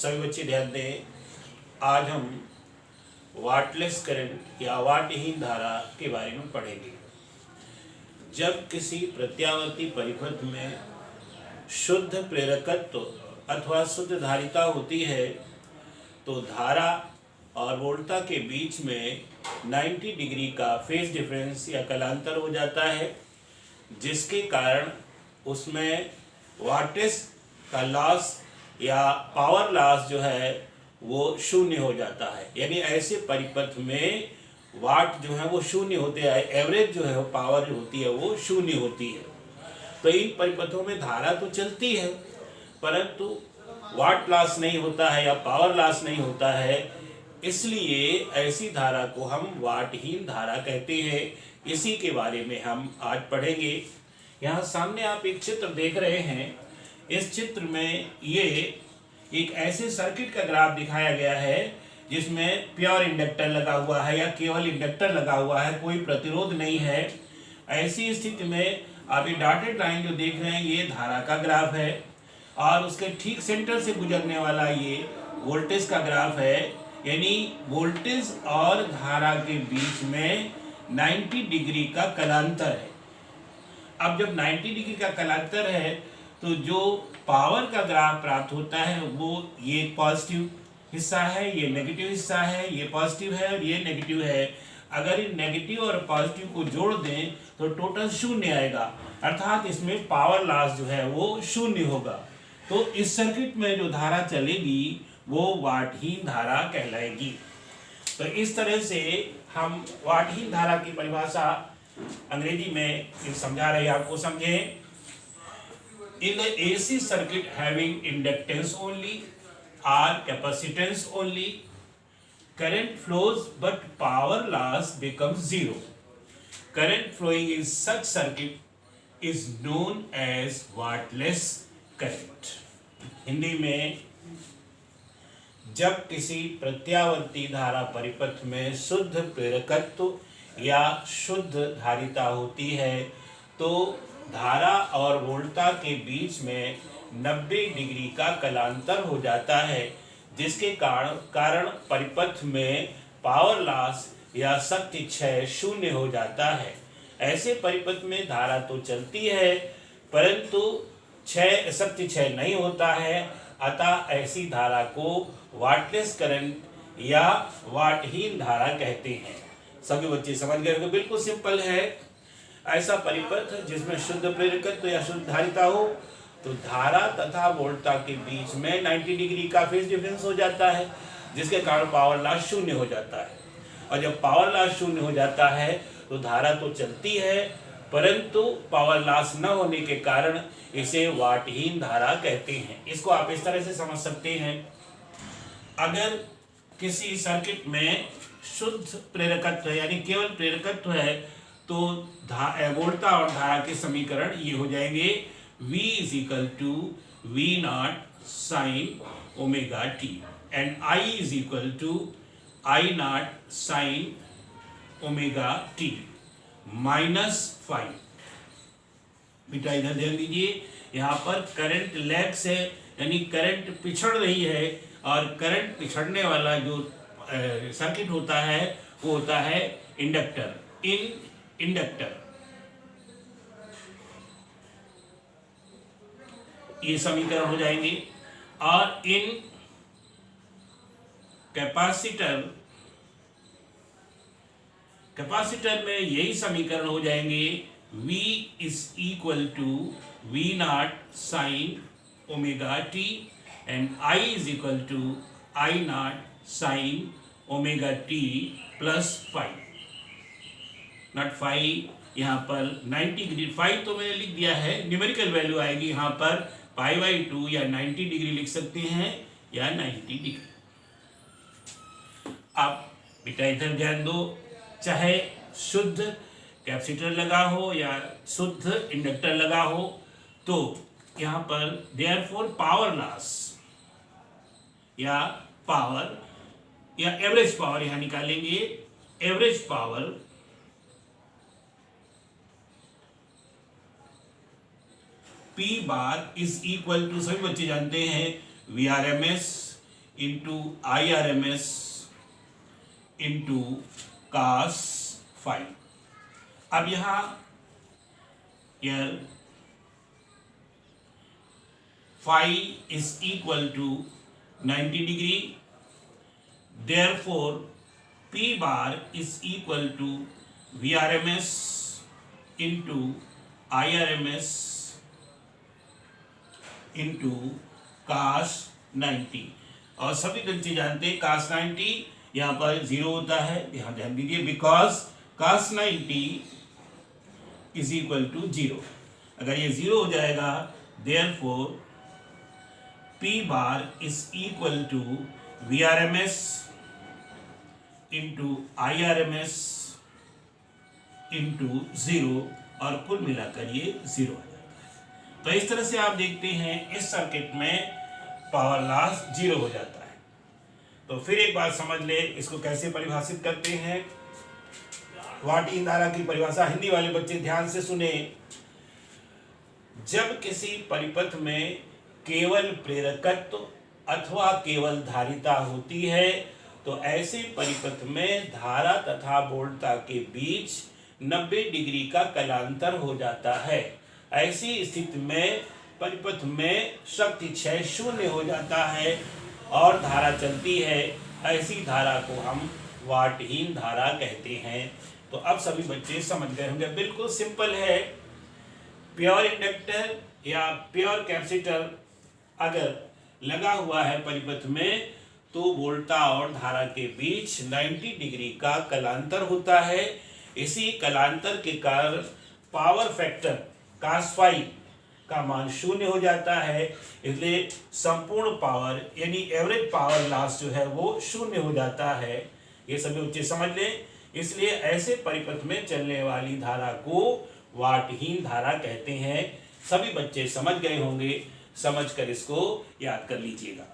सभी बच्चे ध्यान दें। आज हम वाटलेस करंट या वाटहीन धारा के बारे में पढ़ेंगे। जब किसी प्रत्यावर्ती परिपथ में शुद्ध प्रेरकत्व अथवा शुद्ध धारिता होती है तो धारा और वोल्टता के बीच में 90 डिग्री का फेज डिफरेंस या कलांतर हो जाता है, जिसके कारण उसमें वाटेज का लॉस या पावर लॉस जो है वो शून्य हो जाता है। यानी ऐसे परिपथ में वाट जो है वो शून्य होते हैं, एवरेज जो है वो पावर जो होती है वो शून्य होती है। तो इन परिपथों में धारा तो चलती है परंतु वाट लॉस नहीं होता है या पावर लॉस नहीं होता है, इसलिए ऐसी धारा को हम वाटहीन धारा कहते हैं। इसी के बारे में हम आज पढ़ेंगे। यहाँ सामने आप एक चित्र देख रहे हैं। इस चित्र में ये एक ऐसे सर्किट का ग्राफ दिखाया गया है जिसमें प्योर इंडक्टर लगा हुआ है या केवल इंडक्टर लगा हुआ है, कोई प्रतिरोध नहीं है। ऐसी स्थिति में आप ये डॉटेड लाइन जो देख रहे हैं ये धारा का ग्राफ है और उसके ठीक सेंटर से गुजरने वाला ये वोल्टेज का ग्राफ है। यानी वोल्टेज और धारा के बीच में 90 डिग्री का कलांतर है। अब जब 90 डिग्री का कलांतर है तो जो पावर का ग्राफ प्राप्त होता है वो ये पॉजिटिव हिस्सा है, ये नेगेटिव हिस्सा है, ये पॉजिटिव है और ये नेगेटिव है। अगर इन नेगेटिव और पॉजिटिव को जोड़ दें तो टोटल शून्य आएगा, अर्थात इसमें पावर लॉस जो है वो शून्य होगा। तो इस सर्किट में जो धारा चलेगी वो वाटहीन धारा कहलाएगी। तो इस तरह से हम वाटहीन धारा की परिभाषा अंग्रेजी में समझा रहे हैं, आपको समझें। In a AC circuit having inductance only or capacitance only, current flows but power loss becomes zero. Current flowing in such circuit is known as wattless current. Hindi में जब किसी प्रत्यावर्ती धारा परिपथ में शुद्ध प्रेरकत्व या शुद्ध धारिता होती है तो धारा और वोल्टता के बीच में 90 डिग्री का कलांतर हो जाता है, जिसके कारण परिपथ में पावर लॉस या शक्ति क्षय शून्य हो जाता है। ऐसे परिपथ में धारा तो चलती है परंतु शक्ति क्षय नहीं होता है, अतः ऐसी धारा को वाटलेस करंट या वाटहीन धारा कहते हैं। सभी बच्चे समझ गए होंगे, बिल्कुल सिंपल है। ऐसा परिपथ जिसमें शुद्ध प्रेरकत्व या शुद्ध धारिता हो तो धारा तथा वोल्टता के बीच में 90 डिग्री का फेज डिफरेंस हो जाता है, जिसके कारण पावर लॉस शून्य हो जाता है। और जब पावर लॉस शून्य हो जाता है तो धारा तो चलती है परंतु पावर लॉस न होने के कारण इसे वाटहीन धारा कहते हैं। इसको आप इस तरह से समझ सकते हैं। अगर किसी सर्किट में शुद्ध प्रेरकत्व यानी केवल प्रेरकत्व है तो वोल्टता और धारा के समीकरण ये हो जाएंगे। V = V0 sin omega t and I = I0 sin omega t -5। बेटा इधर ध्यान दीजिए, यहाँ पर करंट लैग से यानी करंट पिछड़ रही है और करंट पिछड़ने वाला जो सर्किट होता है वो होता है इंडक्टर। इंडक्टर ये समीकरण हो जाएंगे और इन कैपेसिटर में यही समीकरण हो जाएंगे। V = V0 sin omega t and I = I0 sin omega t +5। Not 5, यहाँ पर 90 डिग्री 5 तो मैंने लिख दिया है, न्यूमेरिकल वैल्यू आएगी यहाँ पर π/2 या 90 डिग्री लिख सकते हैं या 90 डिग्री। अब बेटा इधर ध्यान दो, चाहे शुद्ध कैपेसिटर लगा हो या शुद्ध इंडक्टर लगा हो तो यहाँ पर देयरफॉर पावर लॉस या पावर या एवरेज पावर यहाँ निकालेंगे। Average power P bar is equal to, सभी बच्चे जानते हैं, VRMS into IRMS into cos phi. अब यहाँ phi is equal to 90 degree, therefore P bar is equal to VRMS into IRMS into cos 90। और सभी बच्चे जानते हैं cos 90 यहाँ पर 0 होता है, यहाँ ध्यान दीजिए, because cos 90 is equal to 0। अगर ये 0 हो जाएगा, therefore P bar is equal to VRMS into IRMS into 0, और कुल मिलाकर ये 0 आ जाता है। तो इस तरह से आप देखते हैं इस सर्किट में पावर लॉस 0 हो जाता है। तो फिर एक बात समझ ले, इसको कैसे परिभाषित करते हैं। वाटहीन धारा की परिभाषा हिंदी वाले बच्चे ध्यान से सुने। जब किसी परिपथ में केवल प्रेरकत्व अथवा केवल धारिता होती है, तो ऐसे परिपथ में धारा तथा वोल्टता के बीच 90 डिग्री का कलांतर हो जाता है। ऐसी स्थिति में परिपथ में शक्ति क्षय शून्य हो जाता है और धारा चलती है। ऐसी धारा को हम वाटहीन धारा कहते हैं। तो अब सभी बच्चे समझ गए होंगे, बिल्कुल सिंपल है। प्योर इंडक्टर या प्योर कैपेसिटर अगर लगा हुआ है परिपथ में, तो वोल्टता और धारा के बीच 90 डिग्री का कलांतर होता है। इसी कलांतर के कारण पावर फैक्टर cos फाई का मान शून्य हो जाता है, इसलिए संपूर्ण पावर यानी एवरेज पावर लॉस जो है वो शून्य हो जाता है। ये सभी बच्चे समझ लें। इसलिए ऐसे परिपथ में चलने वाली धारा को वाटहीन धारा कहते हैं। सभी बच्चे समझ गए होंगे, समझकर इसको याद कर लीजिएगा।